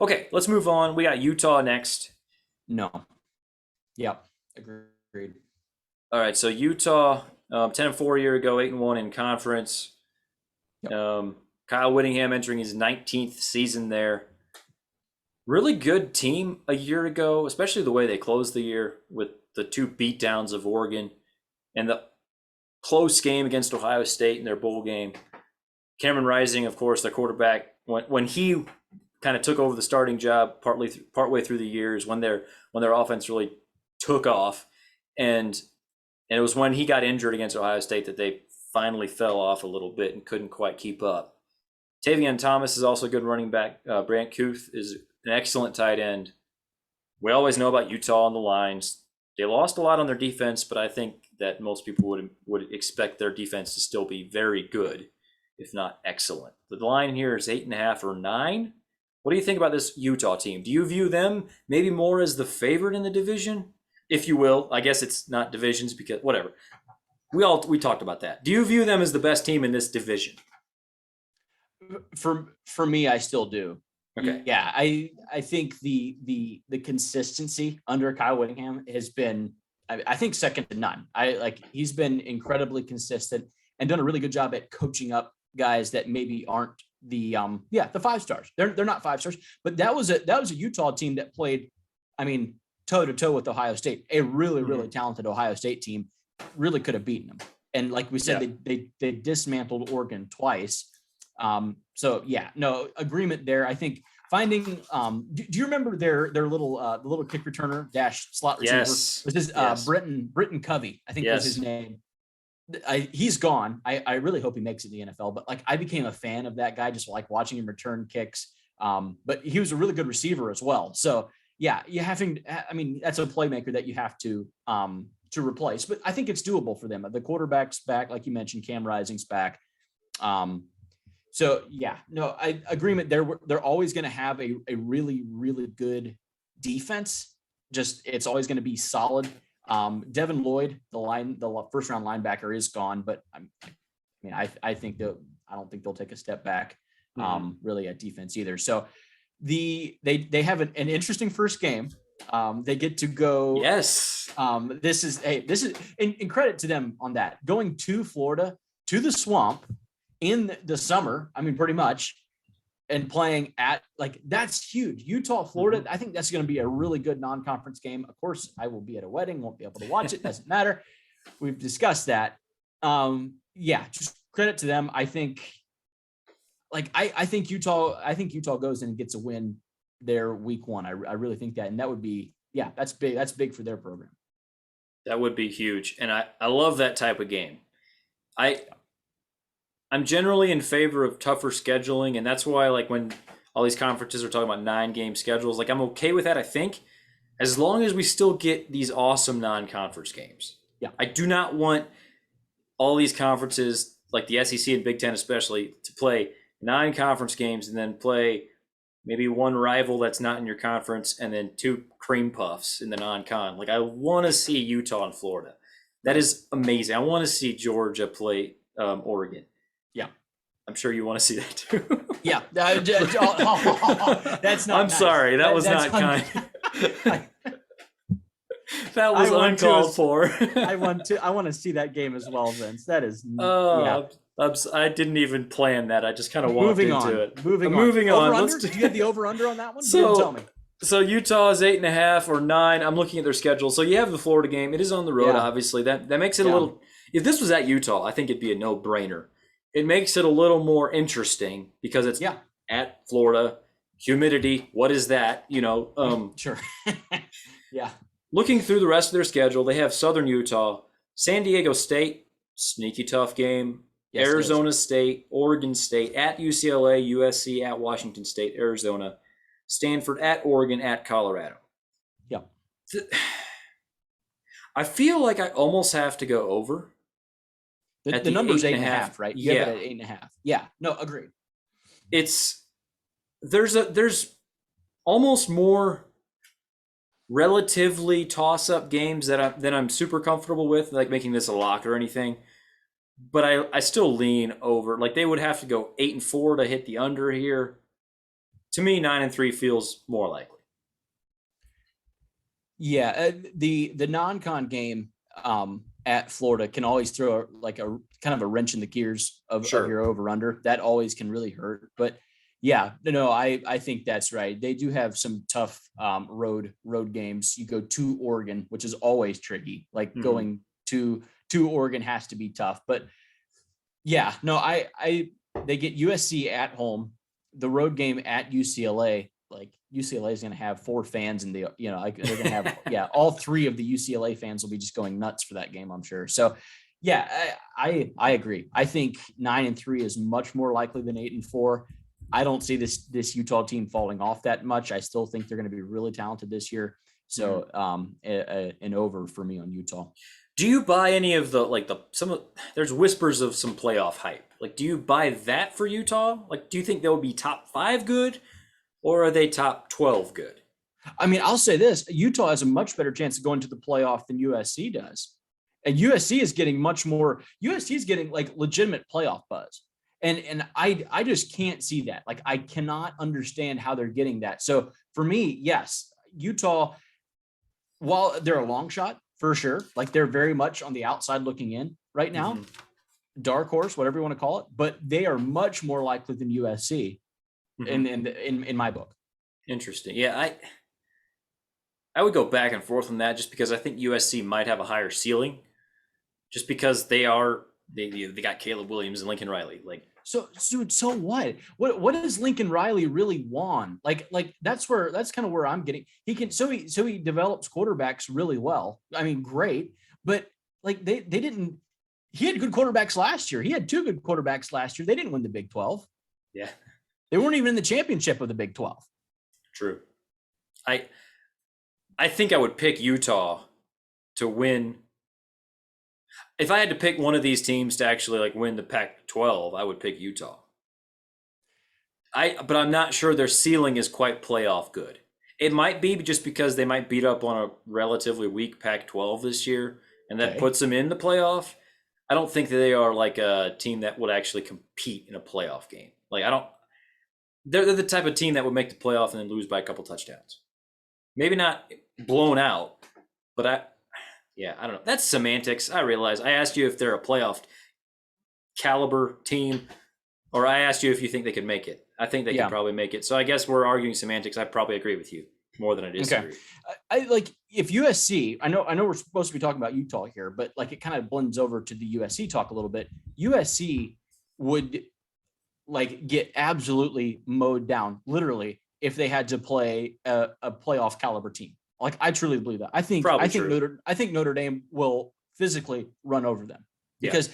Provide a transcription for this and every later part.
Okay, let's move on. We got Utah next. No. Yep. Agreed. All right, so Utah, 10-4 a year ago, 8-1 in conference. Yep. Kyle Whittingham entering his 19th season there. Really good team a year ago, especially the way they closed the year with the two beatdowns of Oregon and the close game against Ohio State in their bowl game. Cameron Rising, of course, their quarterback, when he kind of took over the starting job partway through the years when their offense really took off, and it was when he got injured against Ohio State that they finally fell off a little bit and couldn't quite keep up. Tavion Thomas is also a good running back. Brant Kuth is an excellent tight end. We always know about Utah on the lines. They lost a lot on their defense, but I think that most people would expect their defense to still be very good, if not excellent. The line here is 8.5 or 9. What do you think about this Utah team? Do you view them maybe more as the favorite in the division, if you will? I guess it's not divisions because whatever. We talked about that. Do you view them as the best team in this division? For me, I still do. Okay. Yeah, I think the consistency under Kyle Whittingham has been, I think, second to none. He's been incredibly consistent and done a really good job at coaching up guys that maybe aren't the 5 stars. They're not 5 stars, but that was a Utah team that played, toe to toe with Ohio State, a really talented Ohio State team. Really could have beaten them, and like we said, they dismantled Oregon twice. No agreement there. I think finding do you remember their little the little kick returner dash slot receiver? Yes. Was this Britton Covey, I think was his name. He's gone. I really hope he makes it in the NFL, but I became a fan of that guy, just like watching him return kicks. But he was a really good receiver as well. So yeah, that's a playmaker that you have to replace, but I think it's doable for them. The quarterback's back, like you mentioned, Cam Rising's back. Agreement. They're always going to have a really, really good defense. Just it's always going to be solid. Devin Lloyd, the first round linebacker, is gone, but I think I don't think they'll take a step back really at defense either. So they have an interesting first game. They get to go. Yes. This is and credit to them on that, going to Florida, to the swamp in the summer. Pretty much, and playing at that's huge. Utah, Florida. I think that's going to be a really good non-conference game. Of course, I will be at a wedding, won't be able to watch it. Doesn't matter. We've discussed that. Just credit to them. I think Utah goes in and gets a win there week 1. I really think that, and that would be that's big. That's big for their program. That would be huge, and I love that type of game. I'm generally in favor of tougher scheduling, and that's why when all these conferences are talking about 9-game schedules, I'm okay with that, I think, as long as we still get these awesome non-conference games. Yeah. I do not want all these conferences, like the SEC and Big Ten especially, to play 9 conference games and then play maybe one rival that's not in your conference and then 2 cream puffs in the non-con. I want to see Utah and Florida. That is amazing. I want to see Georgia play Oregon. Yeah. I'm sure you want to see that too. Yeah. That's not I'm nice. Sorry. That was not kind. That was uncalled for. I want to see that game as well, Vince. That is. I didn't even plan that. I just kind of walked into it. Moving on. Do you have the over/under on that one? You didn't tell me. So Utah is 8.5 or 9. I'm looking at their schedule. So you have the Florida game. It is on the road, obviously. That makes it a little. If this was at Utah, I think it'd be a no-brainer. It makes it a little more interesting because it's at Florida. Humidity. What is that? Sure. Yeah. Looking through the rest of their schedule, they have Southern Utah, San Diego State, sneaky tough game. Yes, Arizona State, Oregon State, at UCLA, USC, at Washington State, Arizona, Stanford, at Oregon, at Colorado. Yeah. I feel like I almost have to go over. The number's 8.5, right? You have it at 8.5. Yeah. No, agreed. There's almost more relatively toss-up games that I'm super comfortable with, like making this a lock or anything. But I still lean over. They would have to go 8-4 to hit the under here. To me, 9-3 feels more likely. Yeah, the non-con game at Florida can always throw like a kind of a wrench in the gears of Sure. your over/under. That always can really hurt. But yeah, no, I think that's right. They do have some tough road games. You go to Oregon, which is always tricky. Like Mm-hmm. going to Oregon has to be tough. But yeah, no, I they get USC at home, the road game at UCLA. Like UCLA is going to have 4 fans, and like they're going to have all 3 of the UCLA fans will be just going nuts for that game, I'm sure. So yeah, I agree. I think 9-3 is much more likely than 8-4. I don't see this Utah team falling off that much. I still think they're going to be really talented this year. So an over for me on Utah. Do you buy any of there's whispers of some playoff hype. Like, do you buy that for Utah? Like, do you think they'll be top 5 good, or are they top 12 good? I mean, I'll say this: Utah has a much better chance of going to the playoff than USC does, and USC is getting much more. USC is getting like legitimate playoff buzz, and I just can't see that. Like, I cannot understand how they're getting that. So for me, yes, Utah, while they're a long shot for sure, like they're very much on the outside looking in right now, Mm-hmm. dark horse, whatever you want to call it, but they are much more likely than USC Mm-hmm. in my book. Interesting. Yeah, I would go back and forth on that just because I think USC might have a higher ceiling, just because they got Caleb Williams and Lincoln Riley. Like, So, dude, so what? What does Lincoln Riley really want? Like that's kind of where I'm getting. He develops quarterbacks really well. I mean, great, but like they didn't. He had good quarterbacks last year. He had 2 good quarterbacks last year. They didn't win the Big 12. yeah, They weren't even in the championship of the Big 12. true. I I think I would pick Utah to win. If I had to pick one of these teams to actually like win the Pac-12, I would pick Utah. But I'm not sure their ceiling is quite playoff good. It might be just because they might beat up on a relatively weak Pac-12 this year, and that Okay. puts them in the playoff. I don't think that they are like a team that would actually compete in a playoff game. Like, I don't. They're the type of team that would make the playoff and then lose by a couple touchdowns. Maybe not blown out, but I don't know. That's semantics. I realize. I asked you if they're a playoff caliber team, or I asked you if you think they could make it. I think they could Yeah. probably make it. So I guess we're arguing semantics. I probably agree with you more than I Okay. disagree. I like if USC. I know we're supposed to be talking about Utah here, but like it kind of blends over to the USC talk a little bit. USC would like get absolutely mowed down, literally, if they had to play a playoff caliber team. Like I truly believe that. Probably true. I think Notre Dame will physically run over them Yeah. because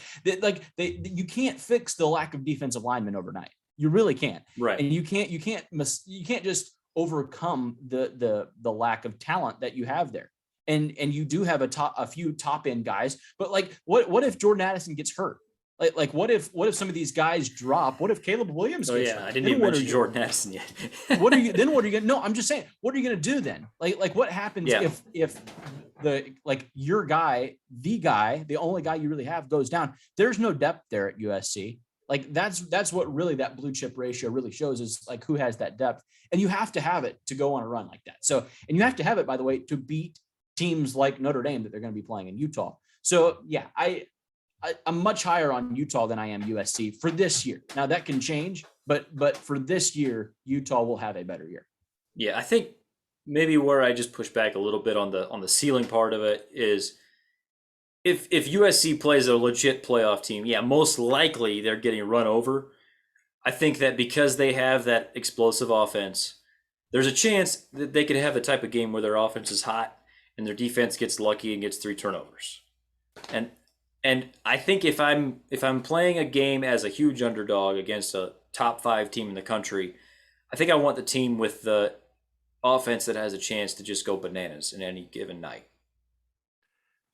you can't fix the lack of defensive linemen overnight. You really can't, Right. and you can't just overcome the lack of talent that you have there. And you do have a few top end guys, but like what if Jordan Addison gets hurt? Like what if some of these guys drop? What if Caleb Williams Oh gets yeah, hurt? I didn't Then even what are mention you? Jordan Addison yet. What are you? Then what are you gonna? No, I'm just saying. What are you gonna do then? Like what happens Yeah. if the like your guy, the only guy you really have goes down? There's no depth there at USC. Like that's what really that blue chip ratio really shows is like who has that depth, and you have to have it to go on a run like that. So and you have to have it by the way to beat teams like Notre Dame that they're going to be playing in Utah. So yeah, I'm much higher on Utah than I am USC for this year. Now that can change, but for this year, Utah will have a better year. Yeah, I think maybe where I just push back a little bit on the ceiling part of it is if USC plays a legit playoff team, yeah, most likely they're getting run over. I think that because they have that explosive offense, there's a chance that they could have the type of game where their offense is hot and their defense gets lucky and gets 3 turnovers. And I think if I'm playing a game as a huge underdog against a top 5 team in the country, I think I want the team with the offense that has a chance to just go bananas in any given night.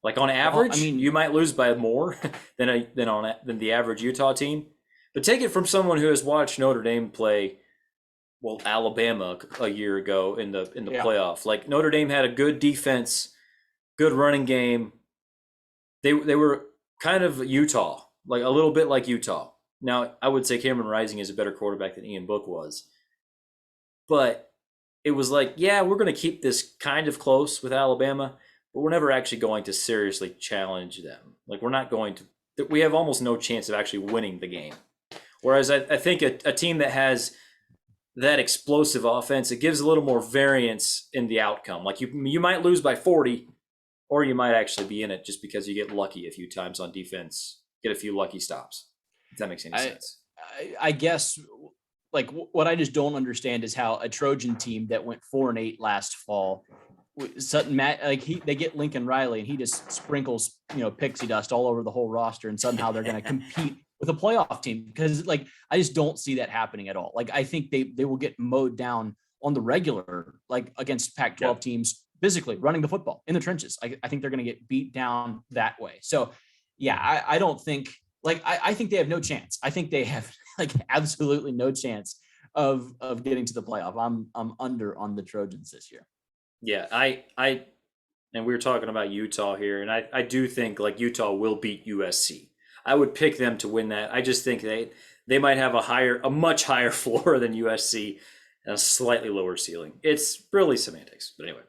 Like on Well, I average, mean, you might lose by more than the average Utah team. But take it from someone who has watched Notre Dame play, well, Alabama a year ago in the yeah. playoff. Like Notre Dame had a good defense, good running game. They were kind of Utah, like a little bit like Utah. Now, I would say Cameron Rising is a better quarterback than Ian Book was. but it was like, yeah, we're going to keep this kind of close with Alabama, but we're never actually going to seriously challenge them. Like, we're not going to, we have almost no chance of actually winning the game. Whereas I think a team that has that explosive offense, it gives a little more variance in the outcome. Like, you might lose by 40, or you might actually be in it just because you get lucky a few times on defense, get a few lucky stops. If that makes any I, sense. I guess like what I just don't understand is how a Trojan team that went 4-8 last fall, Sutton Matt, like they get Lincoln Riley and he just sprinkles pixie dust all over the whole roster, and somehow they're going to compete with a playoff team, because like I just don't see that happening at all. Like I think they will get mowed down on the regular, like against Pac-12 teams, physically running the football in the trenches. I think they're going to get beat down that way. So yeah, I don't think like I think they have no chance. I think they have like absolutely no chance of getting to the playoff. I'm under on the Trojans this year. Yeah, and we were talking about Utah here, and I do think like Utah will beat USC. I would pick them to win that. I just think they might have a much higher floor than USC and a slightly lower ceiling. It's really semantics, but anyway.